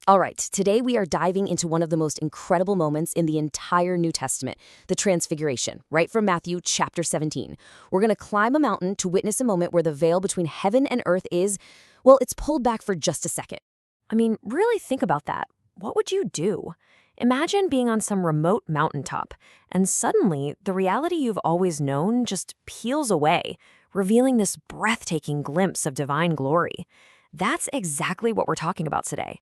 All right, today we are diving into one of the most incredible moments in the entire New Testament, the Transfiguration, right from Matthew chapter 17. We're going to climb a mountain to witness a moment where the veil between heaven and earth is, well, it's pulled back for just a second. I mean, really think about that. What would you do? Imagine being on some remote mountaintop, and suddenly the reality you've always known just peels away, revealing this breathtaking glimpse of divine glory. That's exactly what we're talking about today.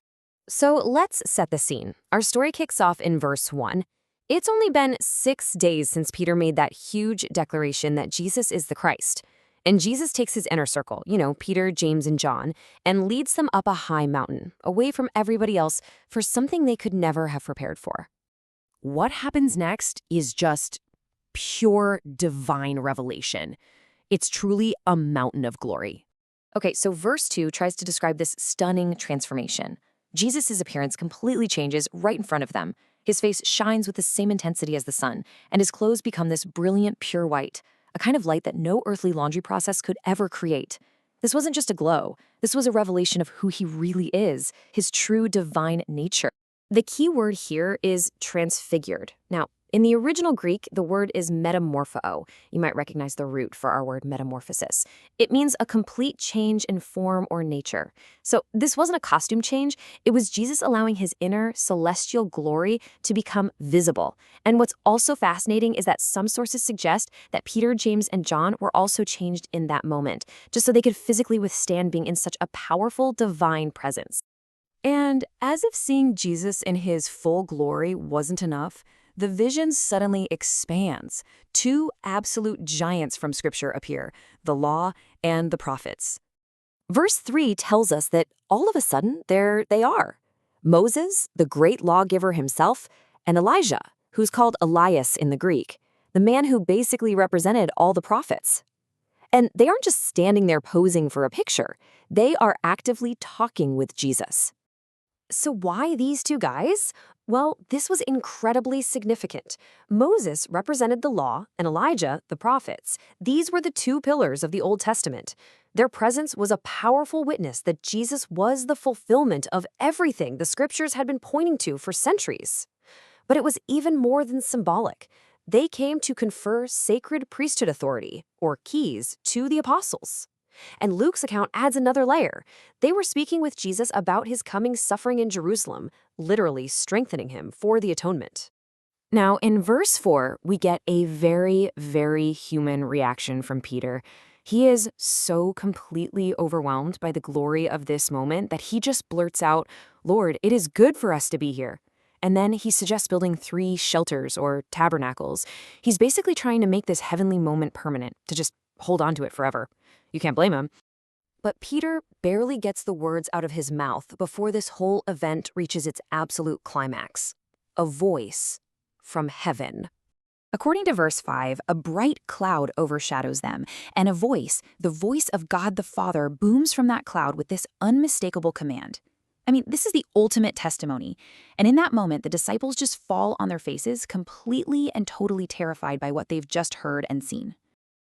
So let's set the scene. Our story kicks off in verse 1. It's only been 6 days since Peter made that huge declaration that Jesus is the Christ. And Jesus takes his inner circle, Peter, James, and John, and leads them up a high mountain, away from everybody else, for something they could never have prepared for. What happens next is just pure divine revelation. It's truly a mountain of glory. Okay, so verse 2 tries to describe this stunning transformation. Jesus' appearance completely changes right in front of them. His face shines with the same intensity as the sun, and his clothes become this brilliant, pure white, a kind of light that no earthly laundry process could ever create. This wasn't just a glow. This was a revelation of who he really is, his true divine nature. The key word here is transfigured. Now, in the original Greek, the word is metamorpho. You might recognize the root for our word metamorphosis. It means a complete change in form or nature. So this wasn't a costume change. It was Jesus allowing his inner celestial glory to become visible. And what's also fascinating is that some sources suggest that Peter, James, and John were also changed in that moment, just so they could physically withstand being in such a powerful divine presence. And as if seeing Jesus in his full glory wasn't enough, the vision suddenly expands. Two absolute giants from Scripture appear, the law and the prophets. Verse 3 tells us that all of a sudden, there they are. Moses, the great lawgiver himself, and Elijah, who's called Elias in the Greek, the man who basically represented all the prophets. And they aren't just standing there posing for a picture. They are actively talking with Jesus. So why these two guys? Well, this was incredibly significant. Moses represented the law, and Elijah, the prophets. These were the two pillars of the Old Testament. Their presence was a powerful witness that Jesus was the fulfillment of everything the Scriptures had been pointing to for centuries. But it was even more than symbolic. They came to confer sacred priesthood authority, or keys, to the apostles. And Luke's account adds another layer. They were speaking with Jesus about his coming suffering in Jerusalem, literally strengthening him for the atonement. Now, in verse 4, we get a very, very human reaction from Peter. He is so completely overwhelmed by the glory of this moment that he just blurts out, "Lord, it is good for us to be here." And then he suggests building 3 shelters or tabernacles. He's basically trying to make this heavenly moment permanent, to just hold on to it forever. You can't blame him. But Peter barely gets the words out of his mouth before this whole event reaches its absolute climax. A voice from heaven. According to verse 5, a bright cloud overshadows them, and a voice, the voice of God the Father, booms from that cloud with this unmistakable command. I mean, this is the ultimate testimony. And in that moment, the disciples just fall on their faces, completely and totally terrified by what they've just heard and seen.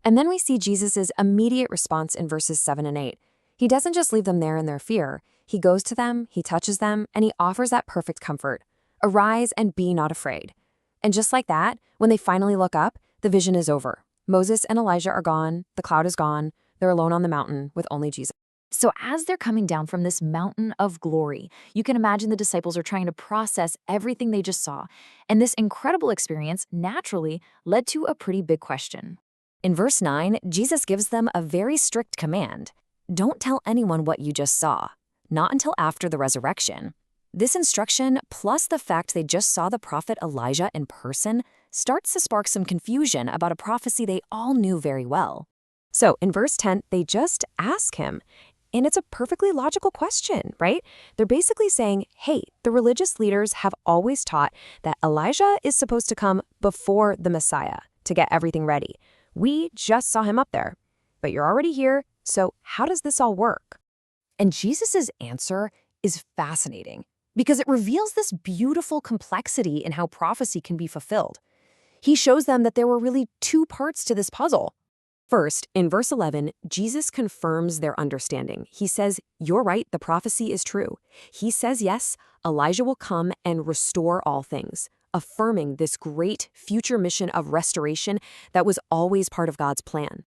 And then we see Jesus' immediate response in verses 7 and 8. He doesn't just leave them there in their fear. He goes to them, he touches them, and he offers that perfect comfort. Arise and be not afraid. And just like that, when they finally look up, the vision is over. Moses and Elijah are gone, the cloud is gone, they're alone on the mountain with only Jesus. So as they're coming down from this mountain of glory, you can imagine the disciples are trying to process everything they just saw. And this incredible experience naturally led to a pretty big question. In verse 9, Jesus gives them a very strict command. Don't tell anyone what you just saw, not until after the resurrection. This instruction, plus the fact they just saw the prophet Elijah in person, starts to spark some confusion about a prophecy they all knew very well. So in verse 10, they just ask him. And it's a perfectly logical question, right? They're basically saying, hey, the religious leaders have always taught that Elijah is supposed to come before the Messiah to get everything ready. We just saw him up there, but you're already here, so how does this all work? And Jesus' answer is fascinating because it reveals this beautiful complexity in how prophecy can be fulfilled. He shows them that there were really 2 parts to this puzzle. First, in verse 11, Jesus confirms their understanding. He says, "You're right, the prophecy is true." He says, yes, Elijah will come and restore all things, affirming this great future mission of restoration that was always part of God's plan.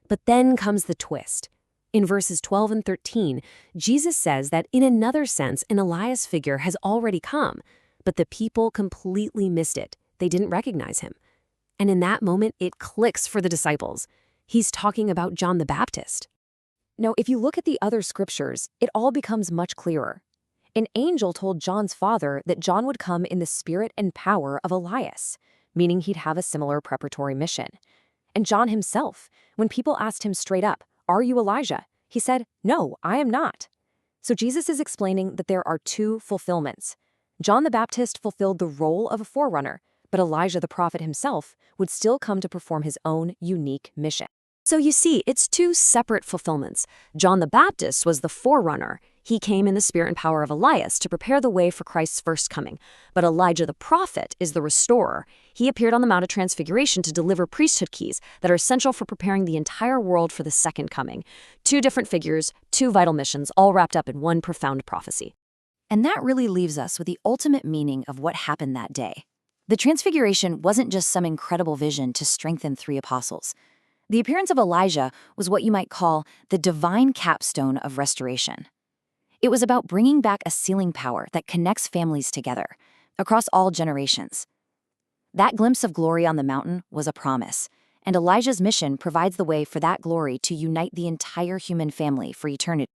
But then comes the twist. In verses 12 and 13, Jesus says that in another sense, an Elias figure has already come, but the people completely missed it. They didn't recognize him. And in that moment, it clicks for the disciples. He's talking about John the Baptist. Now, if you look at the other scriptures, it all becomes much clearer. An angel told John's father that John would come in the spirit and power of Elias, meaning he'd have a similar preparatory mission. And John himself, when people asked him straight up, "Are you Elijah?" he said, "No, I am not." So Jesus is explaining that there are two fulfillments. John the Baptist fulfilled the role of a forerunner, but Elijah the prophet himself would still come to perform his own unique mission. So you see, it's two separate fulfillments. John the Baptist was the forerunner. He came in the spirit and power of Elias to prepare the way for Christ's first coming. But Elijah the prophet is the restorer. He appeared on the Mount of Transfiguration to deliver priesthood keys that are essential for preparing the entire world for the second coming. Two different figures, two vital missions, all wrapped up in one profound prophecy. And that really leaves us with the ultimate meaning of what happened that day. The Transfiguration wasn't just some incredible vision to strengthen three apostles. The appearance of Elijah was what you might call the divine capstone of restoration. It was about bringing back a sealing power that connects families together, across all generations. That glimpse of glory on the mountain was a promise, and Elijah's mission provides the way for that glory to unite the entire human family for eternity.